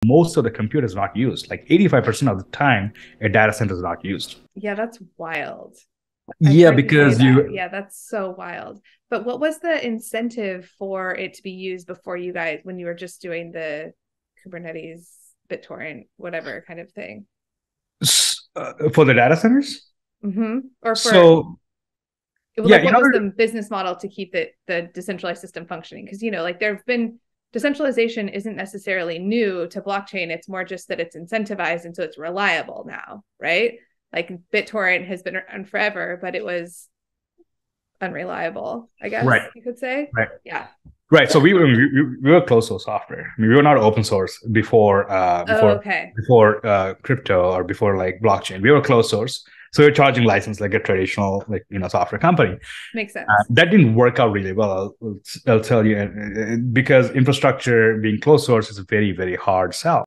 most of the compute is not used. Like 85% of the time, a data center is not used. Yeah, that's wild. Yeah, because yeah, that's so wild. But what was the incentive for it to be used before you guys, when you were just doing the Kubernetes, BitTorrent, whatever kind of thing? For the data centers? Or for So, yeah, like, what was the business model to keep the decentralized system functioning? Because, like, there have been decentralization isn't necessarily new to blockchain. It's more just that it's incentivized, and so it's reliable now, right? Like BitTorrent has been around forever, but it was unreliable, I guess you could say. Right. Yeah. Right. So we were closed source software. I mean, we were not open source before crypto or before like blockchain. We were closed source. So we were charging license like a traditional software company. Makes sense. That didn't work out really well. I'll tell you, because infrastructure being closed source is a very, very hard sell.